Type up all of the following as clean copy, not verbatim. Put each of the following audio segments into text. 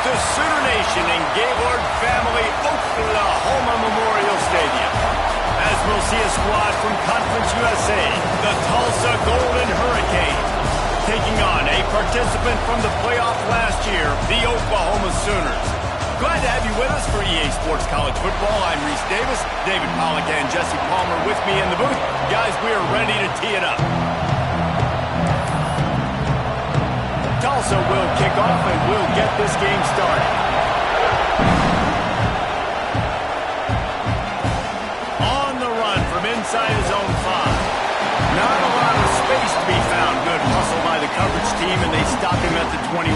to Sooner Nation and Gaylord Family Oklahoma Memorial Stadium, as we'll see a squad from Conference USA, the Tulsa Golden Hurricanes, taking on a participant from the playoff last year, the Oklahoma Sooners. Glad to have you with us for EA Sports College Football. I'm Reese Davis, David Pollack and Jesse Palmer with me in the booth. Guys, we are ready to tee it up. Tulsa will kick off and we'll get this game started. On the run from inside his own 5. Not a lot of space to be found. Good hustle by the coverage team, and they stop him at the 21.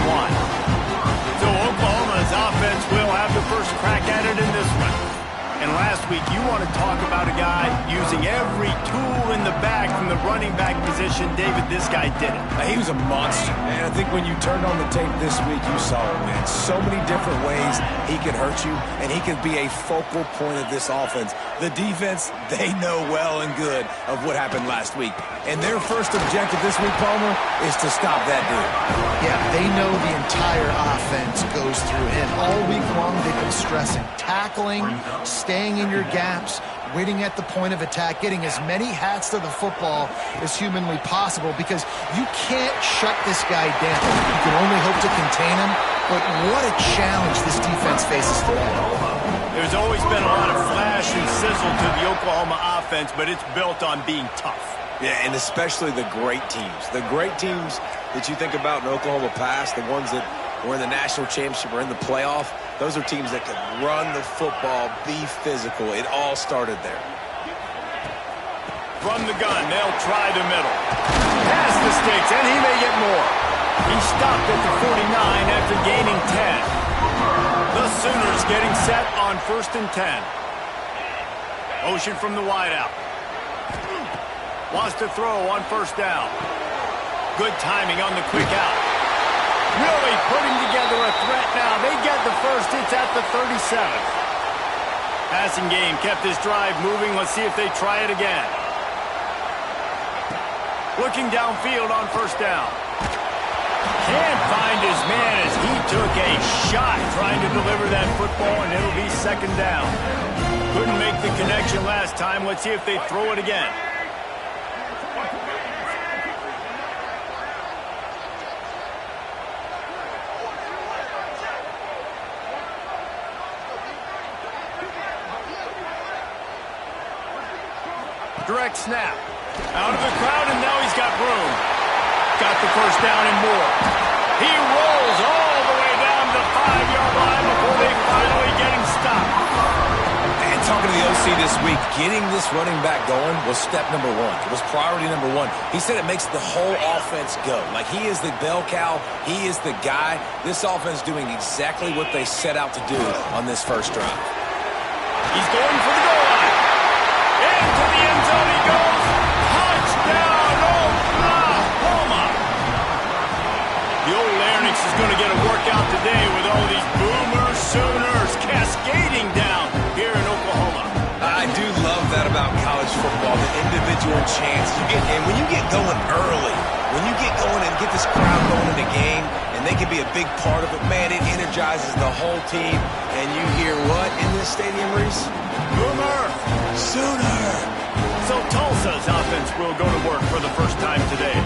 So Oklahoma's offense will have the first crack at it in this one. And last week, you want to talk about a guy using every tool in the bag from the running back position. David, this guy did it. He was a monster, man. I think when you turned on the tape this week, you saw it, man. So many different ways he could hurt you, and he could be a focal point of this offense. The defense, they know well and good of what happened last week. And their first objective this week, Palmer, is to stop that dude. Yeah, they know the entire offense goes through him. All week long, they've been stressing tackling, staying in your gaps, waiting at the point of attack, getting as many hats to the football as humanly possible, because you can't shut this guy down. You can only hope to contain him, but what a challenge this defense faces today. There's always been a lot of flash and sizzle to the Oklahoma offense, but it's built on being tough. Yeah, and especially the great teams. The great teams that you think about in Oklahoma past, the ones that were in the national championship or in the playoff, those are teams that can run the football, be physical. It all started there. From the gun, they'll try the middle. Pass the sticks, and he may get more. He stopped at the 49 after gaining 10. The Sooners getting set on 1st and 10. Motion from the wideout. Wants to throw on 1st down. Good timing on the quick out. Really putting together a threat now. They get the first. It's at the 37. Passing game kept this drive moving. Let's see if they try it again. Looking downfield on 1st down. Can't find his man as he took a shot trying to deliver that football, and it'll be 2nd down. Couldn't make the connection last time. Let's see if they throw it again. Direct snap. Out of the crowd, and now he's got room. Got the 1st down and more. He rolls all the way down the 5-yard line before they finally get him stopped. And talking to the OC this week, getting this running back going was step number 1. It was priority number 1. He said it makes the whole offense go. Like, he is the bell cow. He is the guy. This offense doing exactly what they set out to do on this first drive. He's going for the goal line. Into the end zone he goes. Touchdown, Oklahoma. The old Larynx is going to get a workout today with all these Boomer Sooners cascading down here in Oklahoma. I do love that about college football, the individual chance you get. And when you get going early, when you get going and get this crowd going in the game, and they can be a big part of it, man, it energizes the whole team. And you hear what in this stadium, Reese? Boomer Sooner. So Tulsa's offense will go to work for the first time today.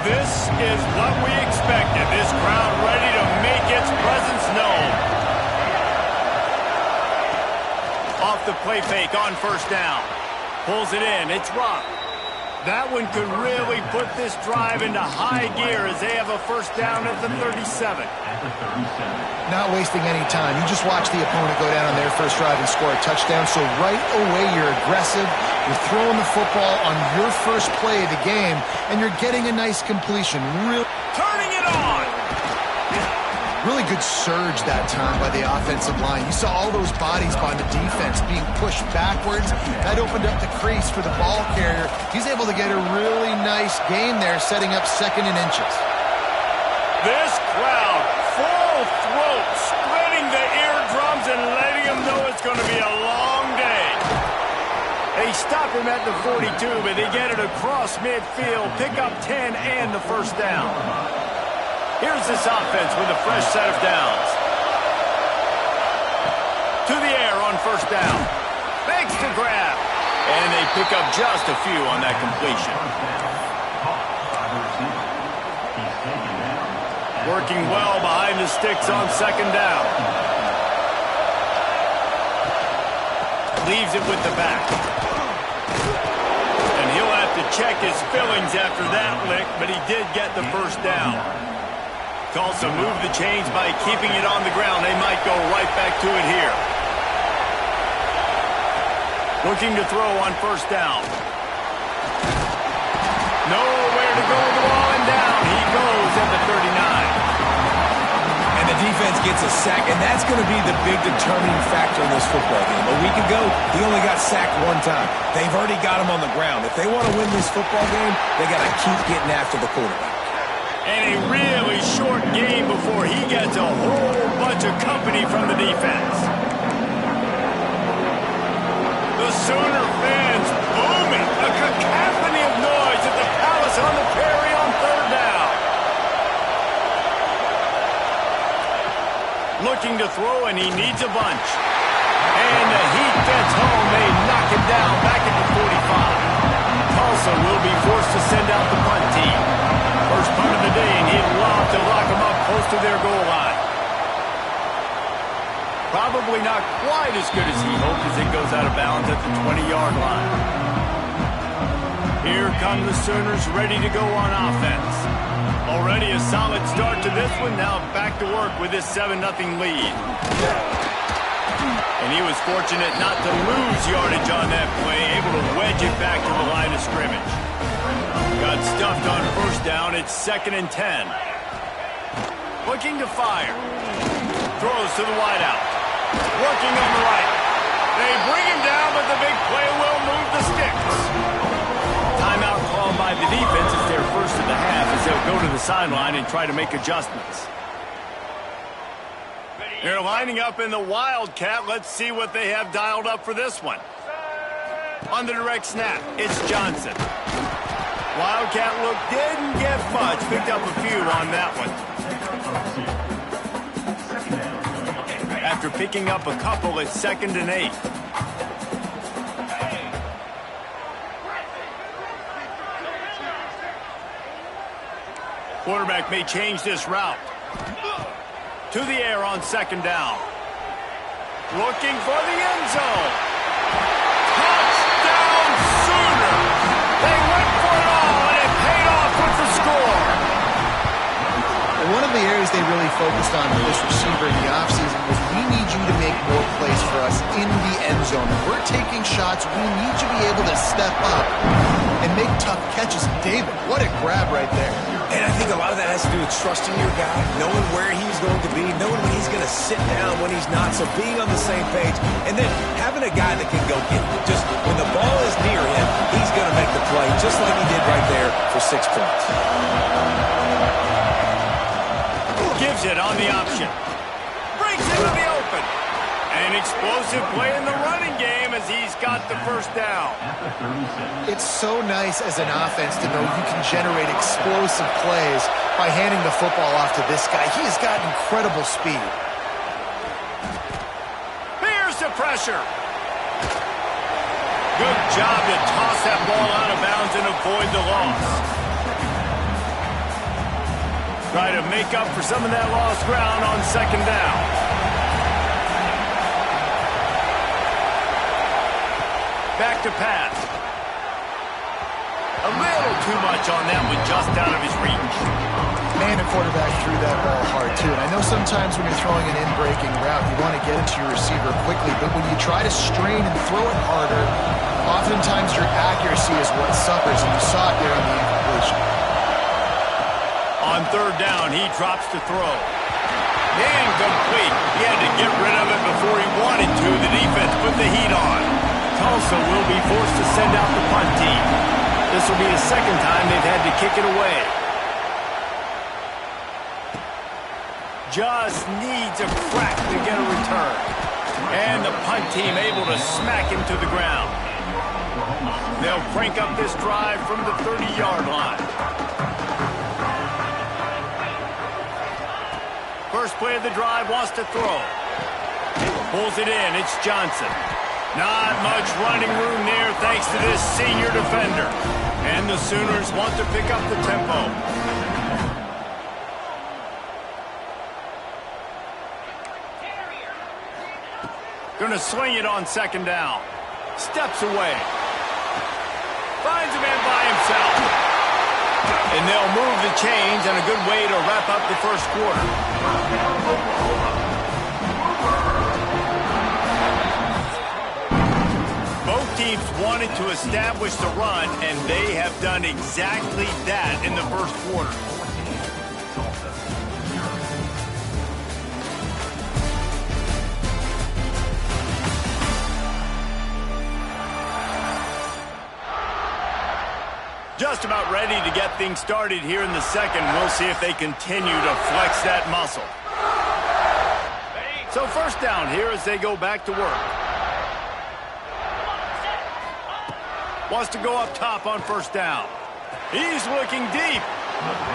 This is what we expected. This crowd ready to make its presence known. Off the play fake on 1st down. Pulls it in. It's Rock. That one could really put this drive into high gear as they have a 1st down at the 37. Not wasting any time. You just watch the opponent go down on their first drive and score a touchdown. So right away, you're aggressive. You're throwing the football on your first play of the game, and you're getting a nice completion. Turning it on. Really good surge that time by the offensive line. You saw all those bodies by the defense being pushed backwards. That opened up the crease for the ball carrier. He's able to get a really nice gain there, setting up 2nd and inches. This crowd, full throat, splitting the going to be a long day. They stop him at the 42, but they get it across midfield, pick up 10 and the first down. Here's this offense with a fresh set of downs. To the air on first down. Makes the grab. And they pick up just a few on that completion. Working well behind the sticks on second down. Leaves it with the back. And he'll have to check his fillings after that lick, but he did get the first down. Tulsa moved the chains by keeping it on the ground. They might go right back to it here. Looking to throw on first down. Nowhere to go with the ball, and down he goes at the 39. And the defense gets a sack, and that's going to be the big determining factor in this football game. A week ago, he only got sacked one time. They've already got him on the ground. If they want to win this football game, they got to keep getting after the quarterback. And a really short game before he gets a whole bunch of company from the defense. The Sooner fans booming. A cacophony of noise at the Palace on the Prairie on third down. Looking to throw, and he needs a bunch. And the heat gets home. They knock him down back at the 45. Tulsa will be forced to send out the punt team. First punt of the day, and he'd love to lock them up close to their goal line. Probably not quite as good as he hoped as it goes out of bounds at the 20-yard line. Here come the Sooners ready to go on offense. Already a solid start to this one. Now back to work with this 7-0 lead. And he was fortunate not to lose yardage on that play, able to wedge it back to the line of scrimmage. Got stuffed on first down. It's 2nd and 10. Looking to fire. Throws to the wideout. Working on the right. They bring him down, but the big play will move the sticks. Timeout called by the defense. It's their first of the half as they'll go to the sideline and try to make adjustments. They're lining up in the Wildcat. Let's see what they have dialed up for this one. On the direct snap, it's Johnson. Wildcat look didn't get much. Picked up a few on that one. After picking up a couple, it's 2nd and 8. Quarterback may change this route. To the air on second down. Looking for the end zone. Touchdown Sooner. They went for it all, and it paid off with the score. One of the areas they really focused on with this receiver in the offseason was we need you to make more plays for us in the end zone. If we're taking shots, we need you to be able to step up and make tough catches. David, what a grab right there. And I think a lot of that has to do with trusting your guy, knowing where he's going to be, knowing when he's going to sit down, when he's not, so being on the same page, and then having a guy that can go get it. Just when the ball is near him, he's going to make the play, just like he did right there for 6 points. Gives it on the option. Breaks into the open. An explosive play in the running game as he's got the first down. It's so nice as an offense to know you can generate explosive plays by handing the football off to this guy. He has got incredible speed. Here's the pressure. Good job to toss that ball out of bounds and avoid the loss. Try to make up for some of that lost ground on second down. Back to pass. A little too much on that one, just out of his reach. Man, the quarterback threw that ball hard, too. And I know sometimes when you're throwing an in-breaking route, you want to get it to your receiver quickly. But when you try to strain and throw it harder, oftentimes your accuracy is what suffers. And you saw it there on the incompletion. On third down, he drops to throw. Incomplete. He had to get rid of it before he wanted to. The defense put the heat on. Tulsa will be forced to send out the punt team. This will be the second time they've had to kick it away. Just needs a crack to get a return. And the punt team able to smack him to the ground. They'll crank up this drive from the 30-yard line. First play of the drive, wants to throw. Pulls it in, it's Johnson. Not much running room there thanks to this senior defender. And the Sooners want to pick up the tempo. Gonna swing it on second down. Steps away. Finds a man by himself. And they'll move the chains, and a good way to wrap up the first quarter. Both teams wanted to establish the run, and they have done exactly that in the first quarter. Just about ready to get things started here in the second. We'll see if they continue to flex that muscle. So first down here as they go back to work. Wants to go up top on first down. He's looking deep.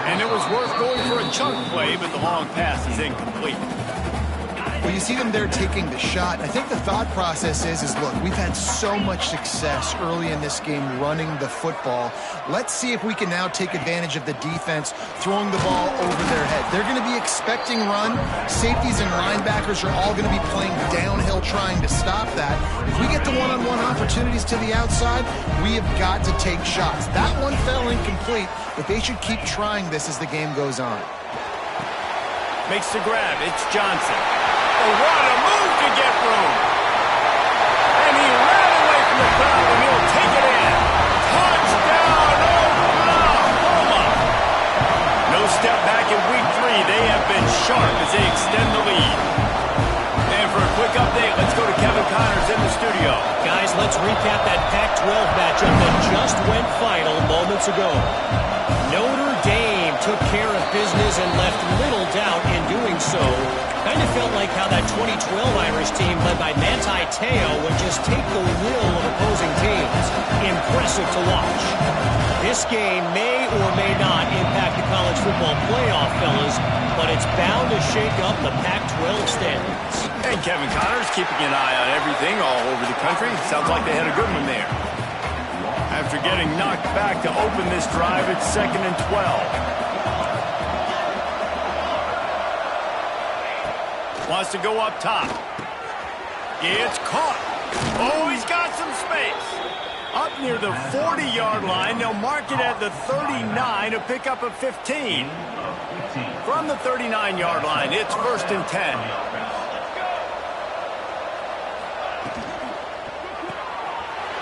And it was worth going for a chunk play, but the long pass is incomplete. Well, you see them there taking the shot. I think the thought process is look, we've had so much success early in this game running the football. Let's see if we can now take advantage of the defense throwing the ball over their head. They're going to be expecting run. Safeties and linebackers are all going to be playing downhill trying to stop that. If we get the one-on-one opportunities to the outside, we have got to take shots. That one fell incomplete, but they should keep trying this as the game goes on. Makes the grab. It's Johnson. Oh, what a move to get room. And he ran away from the crowd, and he'll take it in. Touchdown, Oklahoma. No step back in week 3. They have been sharp as they extend the lead. And for a quick update, let's go to Kevin Connors in the studio. Guys, let's recap that Pac-12 matchup that just went final moments ago. Notre Dame took care of business and left little doubt in doing so. Kind of felt like how that 2012 Irish team led by Manti Te'o would just take the will of opposing teams. Impressive to watch. This game may or may not impact the college football playoff, fellas, but it's bound to shake up the Pac-12 standings. And Kevin Connors keeping an eye on everything all over the country. Sounds like they had a good one there. After getting knocked back to open this drive, it's 2nd and 12. Wants to go up top. It's caught. Oh, he's got some space. Up near the 40-yard line. They'll mark it at the 39 to pick up a 15. From the 39-yard line, it's 1st and 10.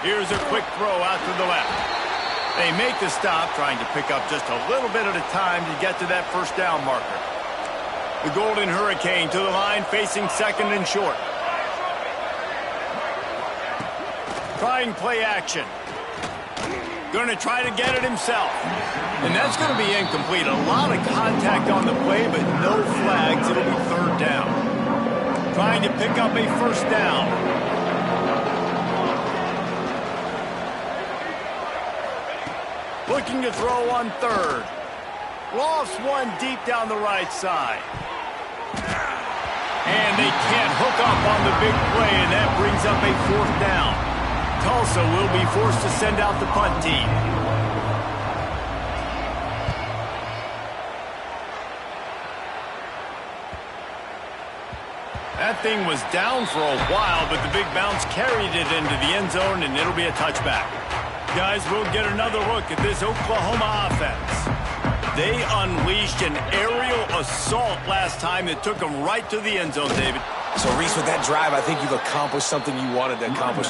Here's a quick throw out to the left. They make the stop, trying to pick up just a little bit at a time to get to that first down marker. The Golden Hurricane to the line, facing 2nd and short. Trying play action. Going to try to get it himself. And that's going to be incomplete. A lot of contact on the play, but no flags. It'll be 3rd down. Trying to pick up a first down. Looking to throw on 3rd. Lofts one deep down the right side. And they can't hook up on the big play, and that brings up a 4th down. Tulsa will be forced to send out the punt team. That thing was down for a while, but the big bounce carried it into the end zone, and it'll be a touchback. Guys, we'll get another look at this Oklahoma offense. They unleashed an aerial assault last time that took them right to the end zone, David. So, Reese, with that drive, I think you've accomplished something you wanted to accomplish.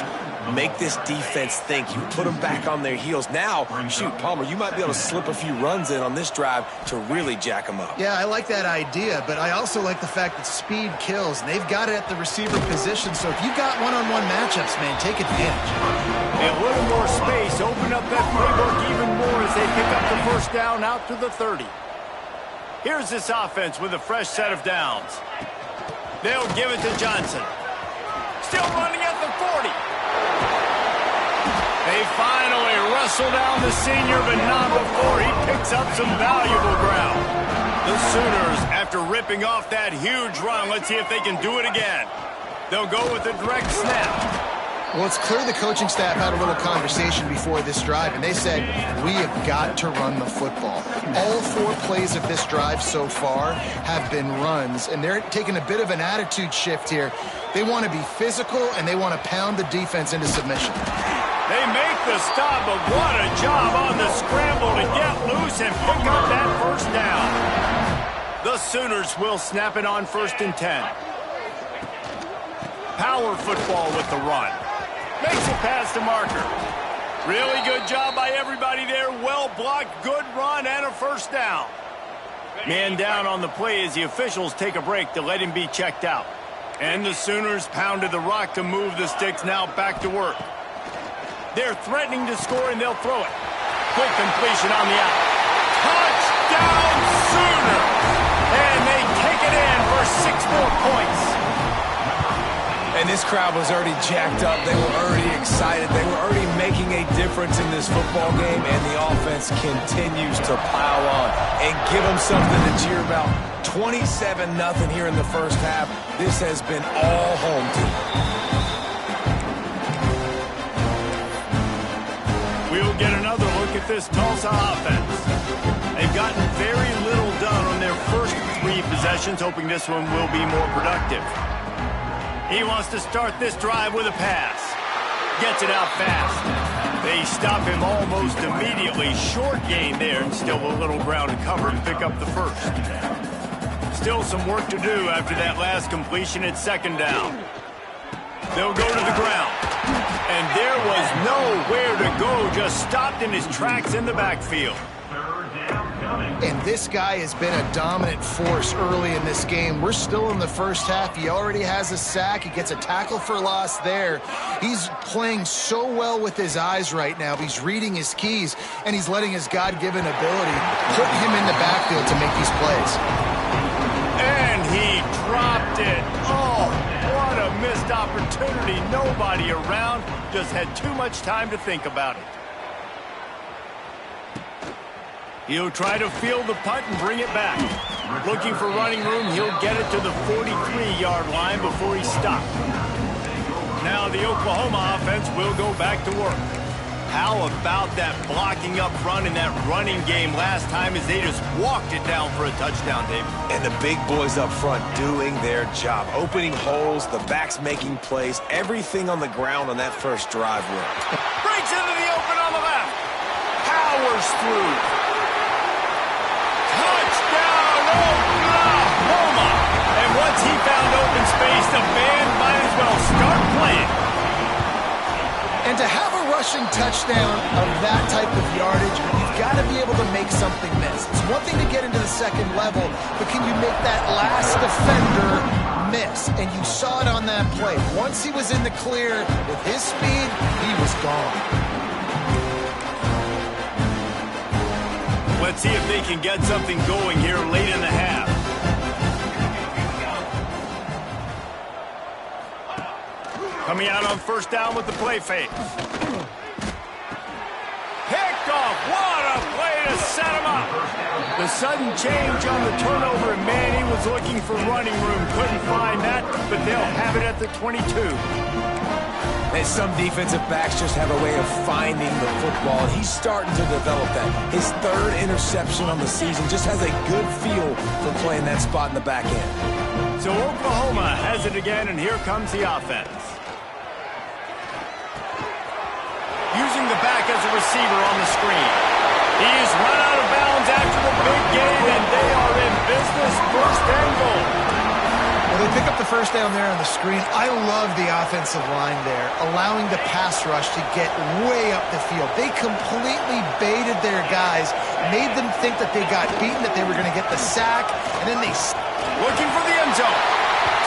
Make this defense think. You put them back on their heels. Now, shoot, Palmer, you might be able to slip a few runs in on this drive to really jack them up. Yeah, I like that idea, but I also like the fact that speed kills. And they've got it at the receiver position, so if you've got one-on-one matchups, man, take advantage. A little more space, open up that playbook even more as they pick up the first down out to the 30. Here's this offense with a fresh set of downs. They'll give it to Johnson. Still running at the 40. They finally wrestle down the senior, but not before he picks up some valuable ground. The Sooners, after ripping off that huge run, let's see if they can do it again. They'll go with a direct snap. Well, it's clear the coaching staff had a little conversation before this drive, and they said, we have got to run the football. All 4 plays of this drive so far have been runs, and they're taking a bit of an attitude shift here. They want to be physical, and they want to pound the defense into submission. They make the stop, but what a job on the scramble to get loose and pick up that first down. The Sooners will snap it on 1st and 10. Power football with the run. Makes it past the marker. Really good job by everybody there. Well blocked, good run, and a first down. Man down on the play as the officials take a break to let him be checked out. And the Sooners pounded the rock to move the sticks, now back to work. They're threatening to score, and they'll throw it. Quick completion on the out. Touchdown Sooners! And they take it in for 6 more points. And this crowd was already jacked up. They were already excited. They were already making a difference in this football game, and the offense continues to pile on and give them something to cheer about. 27-0 here in the first half. This has been all home team. We'll get another look at this Tulsa offense. They've gotten very little done on their first 3 possessions, hoping this one will be more productive. He wants to start this drive with a pass. Gets it out fast. They stop him almost immediately. Short gain there, and still a little ground to cover to pick up the first. Still some work to do after that last completion at 2nd down. They'll go to the ground. And there was nowhere to go, just stopped in his tracks in the backfield. And this guy has been a dominant force early in this game. We're still in the first half. He already has a sack. He gets a tackle for loss there. He's playing so well with his eyes right now. He's reading his keys, and he's letting his God-given ability put him in the backfield to make these plays. And he dropped it. Oh, what a missed opportunity. Nobody around. Just had too much time to think about it. He'll try to field the punt and bring it back. Looking for running room, he'll get it to the 43-yard line before he stopped. Now the Oklahoma offense will go back to work. How about that blocking up front in that running game last time as they just walked it down for a touchdown, David? And the big boys up front doing their job. Opening holes, the backs making plays, everything on the ground on that first drive worked. Breaks into the open on the left. Powers through. Touchdown, Oklahoma! And once he found open space, the band might as well start playing. And to have a rushing touchdown of that type of yardage, you've got to be able to make something miss. It's one thing to get into the 2nd level, but can you make that last defender miss? And you saw it on that play. Once he was in the clear with his speed, he was gone. Let's see if they can get something going here late in the half. Coming out on 1st down with the play fake. Picked off. What a play to set him up. The sudden change on the turnover, and man, he was looking for running room. Couldn't find that, but they'll have it at the 22. And some defensive backs just have a way of finding the football, and he's starting to develop that. His 3rd interception on the season just has a good feel for playing that spot in the back end. So Oklahoma has it again, and here comes the offense. Using the back as a receiver on the screen. He's run out of bounds after the big game, and they are in business. 1st and goal. Well, they pick up the first down there on the screen. I love the offensive line there, allowing the pass rush to get way up the field. They completely baited their guys, made them think that they got beaten, that they were going to get the sack, and then they... Looking for the end zone.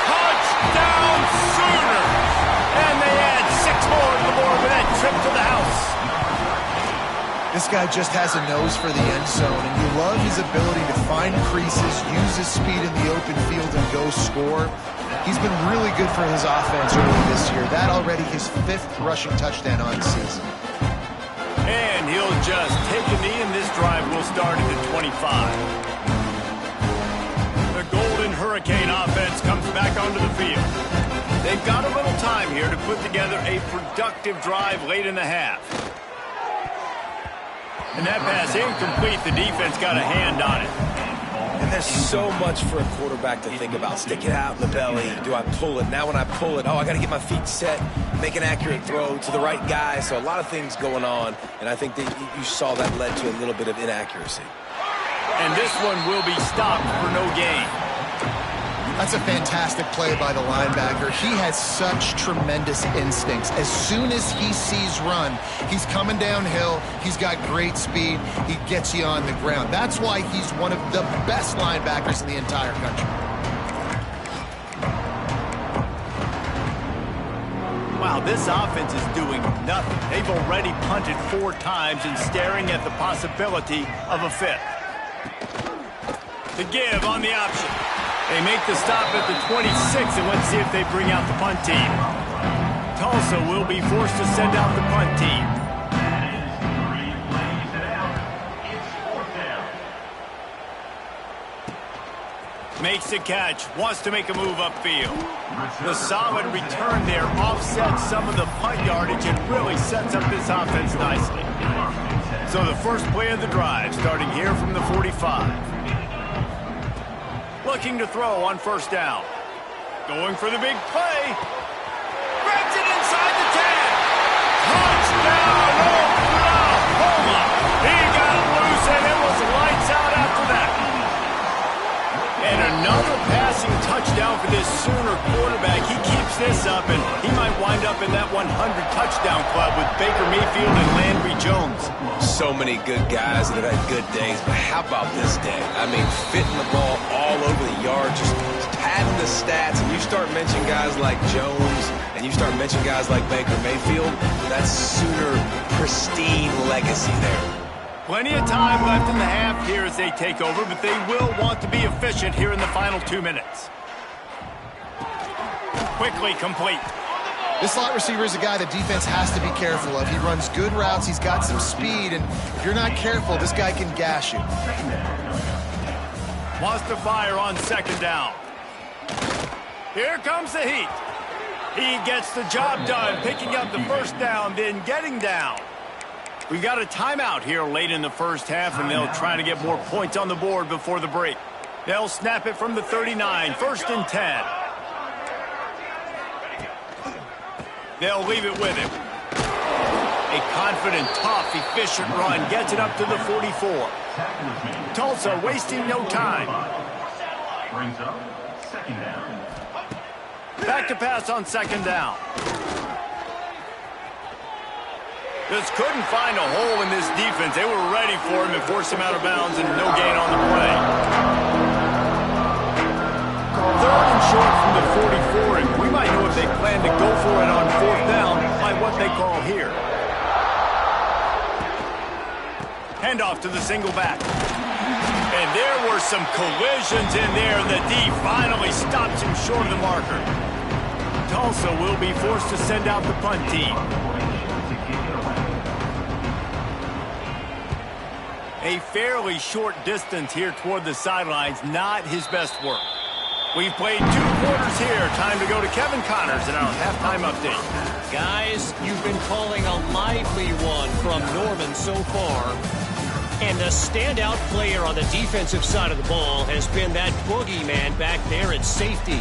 Touchdown Sooners! And they add 6 more to the board with that trip to the house. This guy just has a nose for the end zone, and you love his ability to find creases, use his speed in the open field, and go score. He's been really good for his offense early this year. That already his 5th rushing touchdown on the season. And he'll just take a knee, and this drive will start at the 25. The Golden Hurricane offense comes back onto the field. They've got a little time here to put together a productive drive late in the half. And that pass incomplete. The defense got a hand on it. And there's so much for a quarterback to think about. Stick it out in the belly. Do I pull it? Now when I pull it, I got to get my feet set, make an accurate throw to the right guy. So a lot of things going on, and I think that you saw that led to a little bit of inaccuracy. And this one will be stopped for no gain. That's a fantastic play by the linebacker. He has such tremendous instincts. As soon as he sees run, he's coming downhill. He's got great speed. He gets you on the ground. That's why he's one of the best linebackers in the entire country. Wow, this offense is doing nothing. They've already punted 4 times and staring at the possibility of a 5th. The give on the option. They make the stop at the 26, and let's see if they bring out the punt team. Tulsa will be forced to send out the punt team. Makes the catch, wants to make a move upfield. The solid return there offsets some of the punt yardage and really sets up this offense nicely. So the first play of the drive, starting here from the 45. Looking to throw on first down. Going for the big play. Grabs it inside the 10. Touchdown, Oklahoma. He got loose, and it was lights out after that. And another passing touchdown for this Sooner quarterback. He keeps this up, and he might wind up in that 100 touchdown club with Baker Mayfield and Landry Jones. So many good guys that have had good days, but how about this day? I mean, fitting the ball all over the yard, just padding the stats, and you start mentioning guys like Jones, and you start mentioning guys like Baker Mayfield, that's Sooner pristine legacy there. Plenty of time left in the half here as they take over, but they will want to be efficient here in the final 2 minutes. Quickly complete. This slot receiver is a guy the defense has to be careful of. He runs good routes. He's got some speed, and if you're not careful, this guy can gash you. Wants to fire on second down. Here comes the heat. He gets the job done, picking up the first down, then getting down. We've got a timeout here late in the first half, and they'll try to get more points on the board before the break. They'll snap it from the 39, 1st and 10. They'll leave it with him. A confident, tough, efficient run gets it up to the 44. Tulsa wasting no time. Back to pass on second down. Just couldn't find a hole in this defense. They were ready for him and forced him out of bounds, and no gain on the play. 3rd and short from the 44, and we might know if they plan to go for it on 4th down by what they call here. Handoff to the single back. And there were some collisions in there. The D finally stops him short of the marker. Tulsa will be forced to send out the punt team. A fairly short distance here toward the sidelines, not his best work. We've played 2 quarters here. Time to go to Kevin Connors in our halftime update. Guys, you've been calling a lively one from Norman so far. And the standout player on the defensive side of the ball has been that boogeyman back there at safety.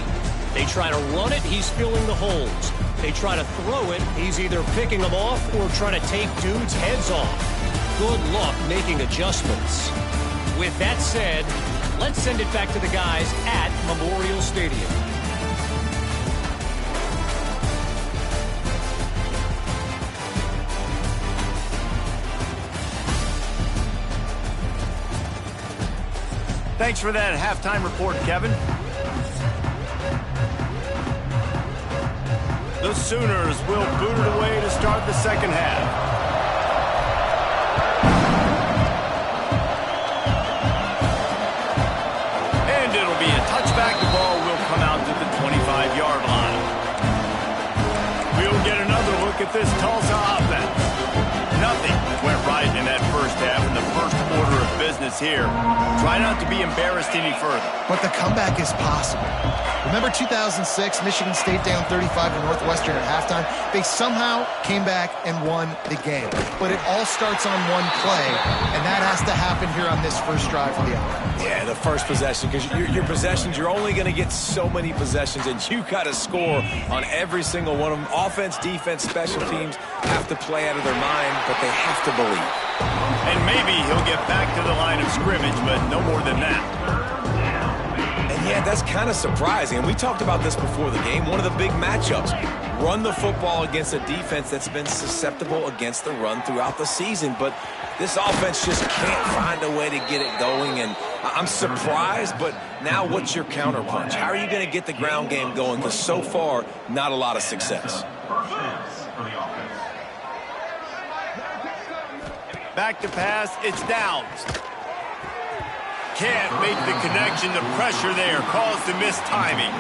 They try to run it, he's filling the holes. They try to throw it, he's either picking them off or trying to take dudes' heads off. Good luck making adjustments. With that said, let's send it back to the guys at Memorial Stadium. Thanks for that halftime report, Kevin. The Sooners will boot it away to start the second half. And it'll be a touchback. The ball will come out to the 25 look at this Tulsa offense. Nothing went right in that first half in the first order of business here. Try not to be embarrassed any further. But the comeback is possible. Remember 2006, Michigan State down 35 to Northwestern at halftime? They somehow came back and won the game. But it all starts on one play, and that has to happen here on this first drive for the offense. Yeah, the first possession, because your possessions, you're only going to get so many possessions, and you got to score on every single one of them. Offense, defense, special teams have to play out of their mind, but they have to believe. And maybe he'll get back to the line of scrimmage, but no more than that. And yeah, that's kind of surprising. And we talked about this before the game. One of the big matchups. Run the football against a defense that's been susceptible against the run throughout the season. But this offense just can't find a way to get it going. And I'm surprised, but now what's your counterpunch? How are you going to get the ground game going? Because so far, not a lot of success. Back to pass, it's Downs. Can't make the connection. The pressure there caused the missed timing.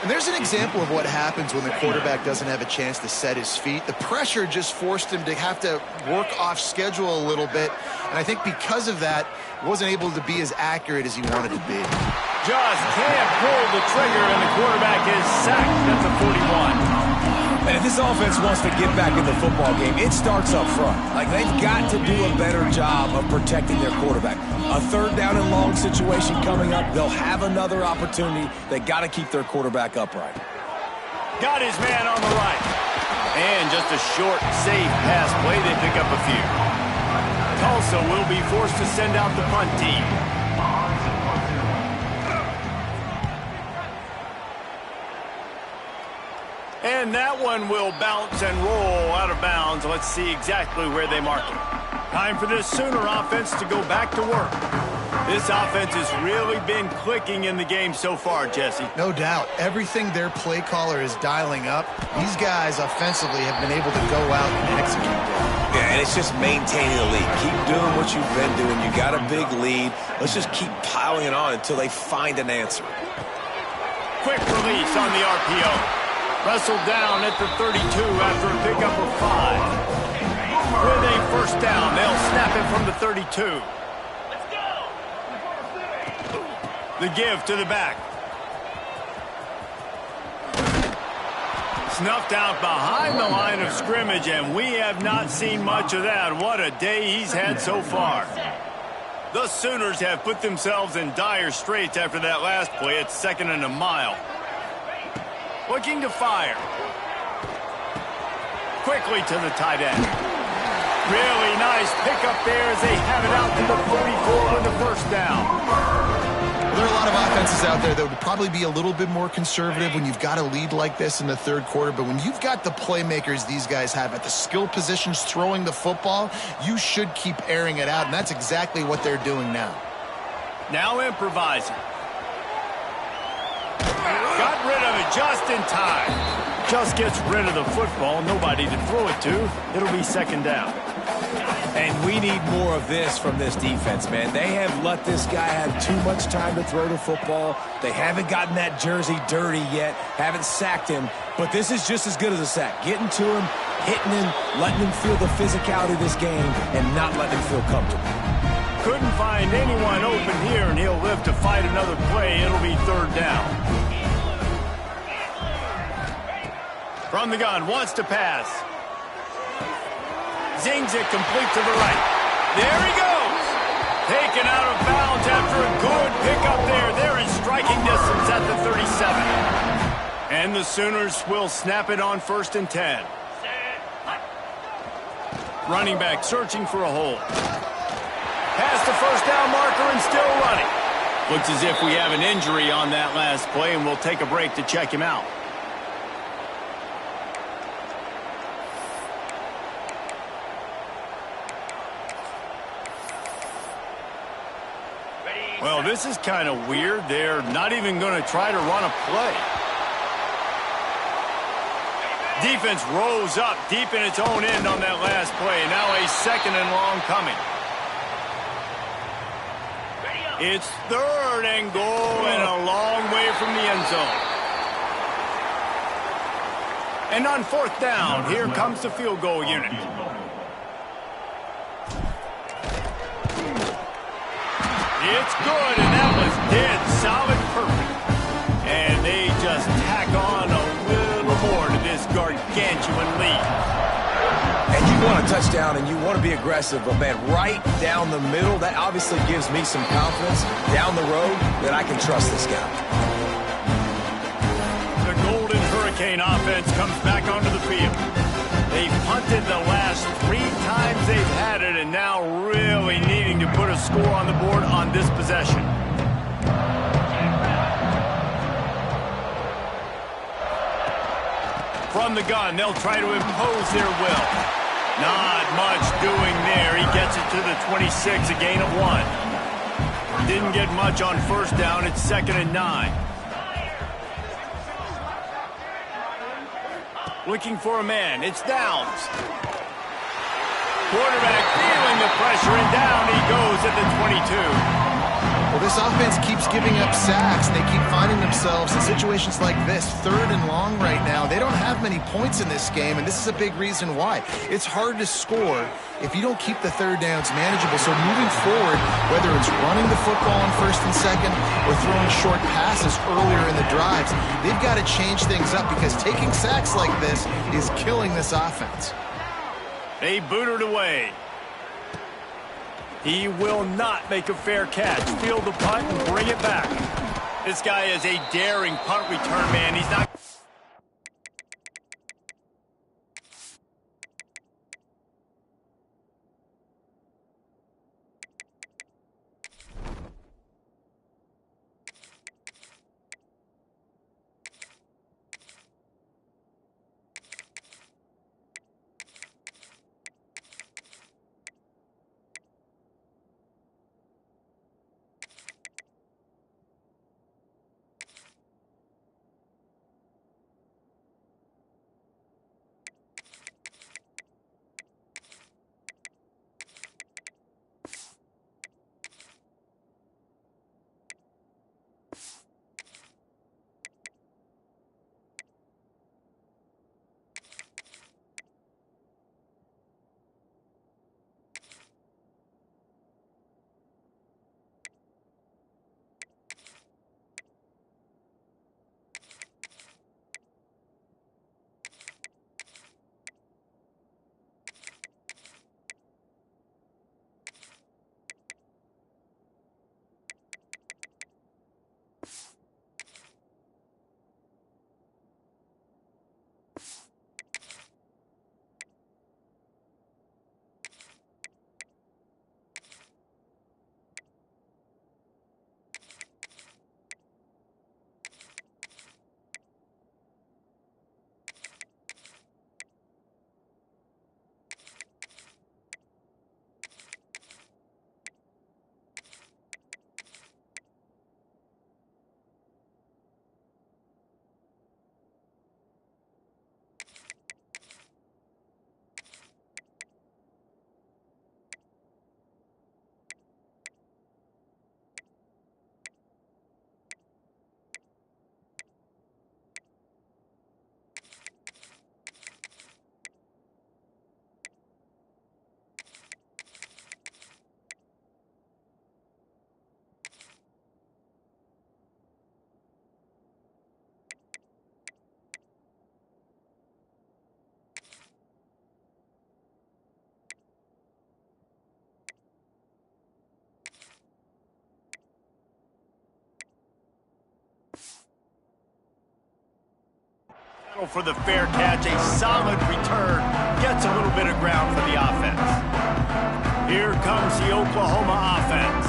And there's an example of what happens when the quarterback doesn't have a chance to set his feet. The pressure just forced him to have to work off schedule a little bit. And I think because of that, he wasn't able to be as accurate as he wanted to be. Just can't pull the trigger, and the quarterback is sacked at the 41. And if this offense wants to get back in the football game, it starts up front. Like, they've got to do a better job of protecting their quarterback. A third down and long situation coming up. They'll have another opportunity. They got to keep their quarterback upright. Got his man on the right. And just a short, safe pass play. They pick up a few. Tulsa will be forced to send out the punt team. And that one will bounce and roll out of bounds. Let's see exactly where they mark it. Time for this Sooner offense to go back to work. This offense has really been clicking in the game so far, Jesse. No doubt. Everything their play caller is dialing up, these guys offensively have been able to go out and execute. Yeah, and it's just maintaining the lead. Keep doing what you've been doing. You got a big lead. Let's just keep piling it on until they find an answer. Quick release on the RPO. Wrestled down at the 32 after a pickup of 5. With a first down, they'll snap it from the 32. The give to the back. Snuffed out behind the line of scrimmage, and we have not seen much of that. What a day he's had so far. The Sooners have put themselves in dire straits after that last play. It's 2nd and a mile. Looking to fire. Quickly to the tight end. Really nice pickup there as they have it out to the 44 with the first down. There are a lot of offenses out there that would probably be a little bit more conservative when you've got a lead like this in the third quarter. But when you've got the playmakers these guys have at the skill positions throwing the football, you should keep airing it out. And that's exactly what they're doing now. Now improvising. Got rid of it just in time. Just gets rid of the football. Nobody to throw it to. It'll be 2nd down. And we need more of this from this defense, man. They have let this guy have too much time to throw the football. They haven't gotten that jersey dirty yet, haven't sacked him. But this is just as good as a sack. Getting to him, hitting him, letting him feel the physicality of this game, and not letting him feel comfortable. Couldn't find anyone open here, and he'll live to fight another play. It'll be 3rd down. From the gun, wants to pass. Zings it complete to the right. There he goes. Taken out of bounds after a good pickup there. They're in striking distance at the 37. And the Sooners will snap it on 1st and 10. Running back searching for a hole. Past the first down marker and still running. Looks as if we have an injury on that last play, and we'll take a break to check him out. Well, this is kind of weird. They're not even going to try to run a play. Defense rose up deep in its own end on that last play. Now a 2nd and long coming. It's 3rd and goal and a long way from the end zone. And on fourth down, here comes the field goal unit. It's good, and that was dead solid perfect. And they just tack on a little more to this gargantuan lead. And you want a touchdown and you want to be aggressive, but man, right down the middle, that obviously gives me some confidence down the road that I can trust this guy. The Golden Hurricane offense comes back onto the field. They've punted the last 3 times they've had it, and now really needing to put a score on the board on this possession. From the gun, they'll try to impose their will. Not much doing there. He gets it to the 26, a gain of 1. Didn't get much on first down. It's 2nd and 9. Looking for a man. It's Downs. Quarterback feeling the pressure, and down he goes at the 22. Well, this offense keeps giving up sacks, and they keep finding themselves in situations like this, 3rd and long right now. They don't have many points in this game, and this is a big reason why. It's hard to score if you don't keep the 3rd downs manageable. So moving forward, whether it's running the football on 1st and 2nd or throwing short passes earlier in the drives, they've got to change things up because taking sacks like this is killing this offense. They boot it away. He will not make a fair catch. Field the punt and bring it back. This guy is a daring punt return man. He's not... for the fair catch, a solid return, gets a little bit of ground for the offense. Here comes the Oklahoma offense.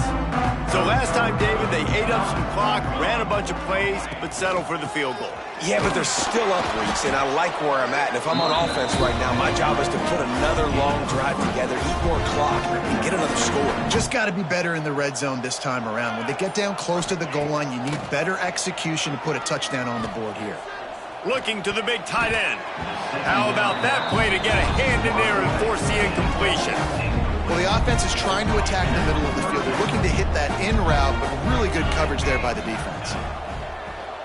So last time, David, they ate up some clock, ran a bunch of plays, but settled for the field goal. Yeah, but they're still up, Reese, and I like where I'm at. And if I'm on offense right now, my job is to put another long drive together, eat more clock, and get another score. Just got to be better in the red zone this time around. When they get down close to the goal line, you need better execution to put a touchdown on the board here. Looking to the big tight end. How about that play to get a hand in there and force the incompletion? Well, the offense is trying to attack the middle of the field. They're looking to hit that in route, but really good coverage there by the defense.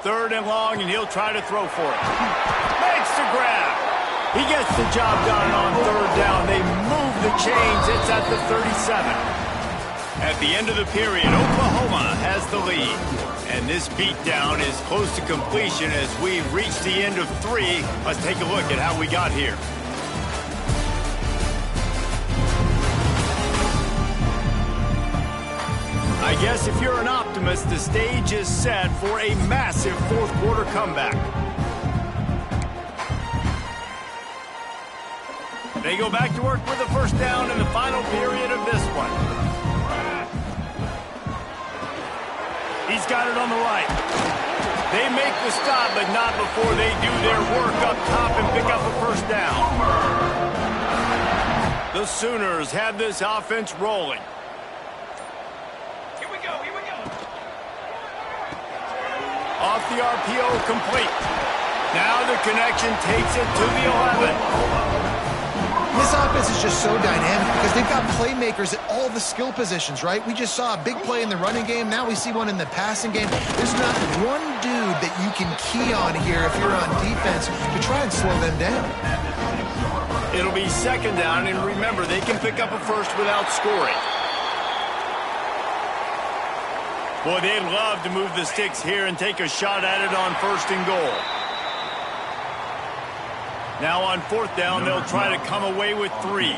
3rd and long, and he'll try to throw for it. Makes the grab. He gets the job done on 3rd down. They move the chains. It's at the 37. At the end of the period, Oklahoma has the lead. And this beatdown is close to completion as we reach the end of 3. Let's take a look at how we got here. I guess if you're an optimist, the stage is set for a massive 4th quarter comeback. They go back to work with a 1st down in the final period of this one. He's got it on the right. They make the stop, but not before they do their work up top and pick up a 1st down. The Sooners have this offense rolling. Off the RPO, complete. Now the connection takes it to the 11. This offense is just so dynamic because they've got playmakers at all the skill positions, right? We just saw a big play in the running game. Now we see one in the passing game. There's not one dude that you can key on here if you're on defense to try and slow them down. It'll be 2nd down, and remember, they can pick up a 1st without scoring. Boy, they'd love to move the sticks here and take a shot at it on 1st and goal. Now on 4th down, they'll try to come away with 3.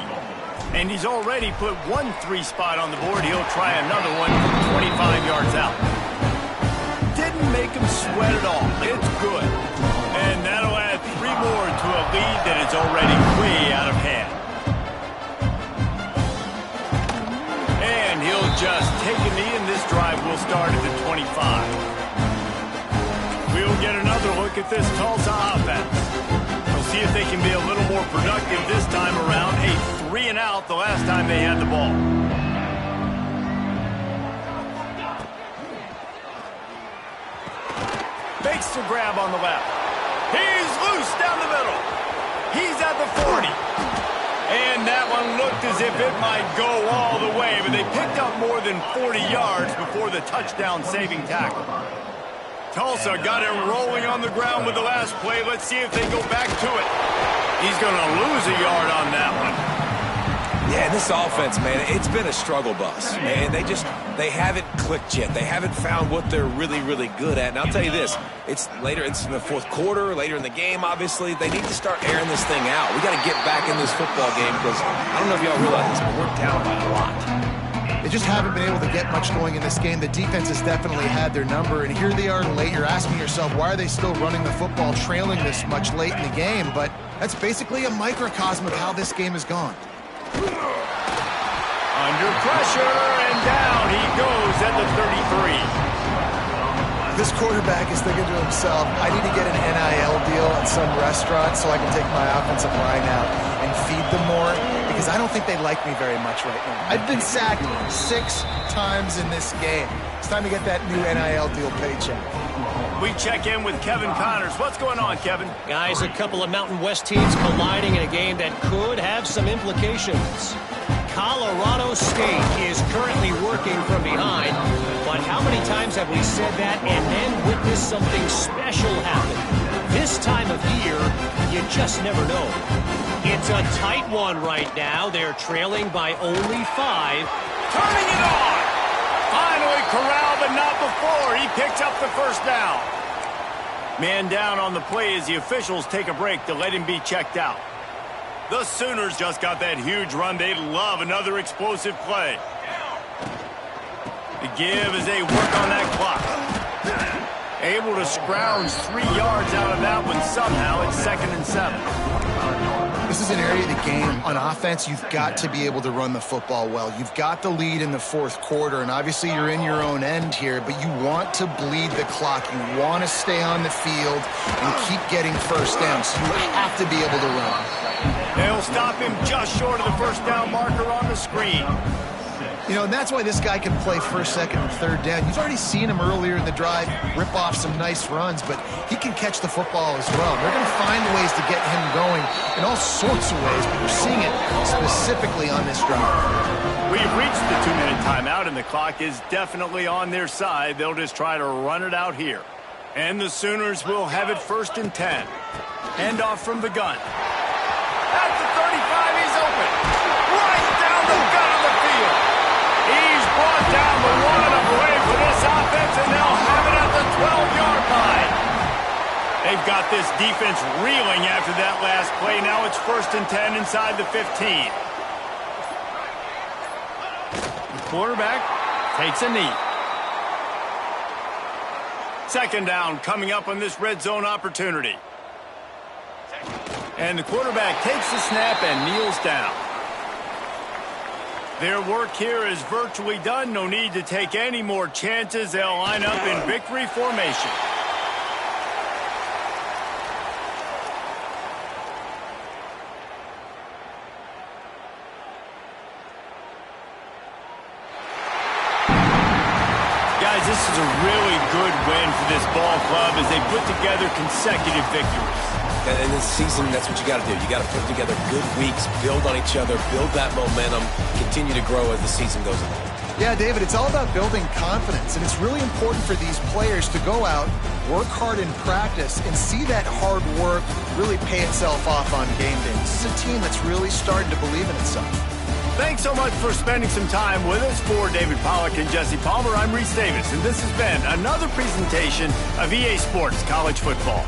And he's already put 1 3 spot on the board. He'll try another one from 25 yards out. Didn't make him sweat at all. It's good. And that'll add 3 more to a lead that is already way out of hand. And he'll just take a knee, and this drive will start at the 25. We'll get another look at this Tulsa offense. We'll see if they can be a little more productive this time around. A 3 and out the last time they had the ball. Makes the grab on the left. He's loose down the middle. He's at the 40. And that one looked as if it might go all the way, but they picked up more than 40 yards before the touchdown-saving tackle. Tulsa got him rolling on the ground with the last play. Let's see if they go back to it. He's going to lose a yard on that one. Yeah, this offense, man, it's been a struggle bus. And they haven't clicked yet. They haven't found what they're really, really good at. And I'll tell you this, it's in the 4th quarter, later in the game, obviously. They need to start airing this thing out. We got to get back in this football game because I don't know if y'all realize this, but we're down by a lot. They just haven't been able to get much going in this game. The defense has definitely had their number, and here they are late. You're asking yourself, why are they still running the football, trailing this much late in the game? But that's basically a microcosm of how this game has gone. Under pressure, and down he goes at the 33. This quarterback is thinking to himself, I need to get an NIL deal at some restaurant so I can take my offensive line out and feed them more, because I don't think they like me very much right now. I've been sacked 6 times in this game. It's time to get that new NIL deal paycheck. We check in with Kevin Connors. What's going on, Kevin? Guys, a couple of Mountain West teams colliding in a game that could have some implications. Colorado State is currently working from behind, but how many times have we said that and then witnessed something special happen? This time of year, you just never know. It's a tight one right now. They're trailing by only 5. Turning it on! Finally corralled, but not before. He picks up the 1st down. Man down on the play as the officials take a break to let him be checked out. The Sooners just got that huge run. They'd love another explosive play. The give as they work on that clock. Able to scrounge 3 yards out of that one somehow. It's 2nd and 7. This is an area of the game. On offense, you've got to be able to run the football well. You've got the lead in the 4th quarter, and obviously you're in your own end here, but you want to bleed the clock. You want to stay on the field and keep getting 1st downs. So you have to be able to run. They'll stop him just short of the 1st down marker on the screen. You know, and that's why this guy can play 1st, 2nd, and 3rd down. You've already seen him earlier in the drive rip off some nice runs, but he can catch the football as well. They're going to find ways to get him going in all sorts of ways, but you're seeing it specifically on this drive. We've reached the 2-minute timeout, and the clock is definitely on their side. They'll just try to run it out here. And the Sooners will have it 1st and 10. Handoff from the gun. At the 35, he's open. Right down the gut of the field. He's brought down the 1 play for this offense, and they'll have it at the 12-yard line. They've got this defense reeling after that last play. Now it's 1st and 10 inside the 15. The quarterback takes a knee. 2nd down coming up on this red zone opportunity. And the quarterback takes the snap and kneels down. Their work here is virtually done. No need to take any more chances. They'll line up in victory formation. Guys, this is a really good win for this ball club as they put together consecutive victories. And this season, that's what you got to do. You got to put together good weeks, build on each other, build that momentum, continue to grow as the season goes along. Yeah, David, it's all about building confidence, and it's really important for these players to go out, work hard in practice, and see that hard work really pay itself off on game day. This is a team that's really starting to believe in itself. Thanks so much for spending some time with us. For David Pollack and Jesse Palmer, I'm Reese Davis, and this has been another presentation of EA Sports College Football.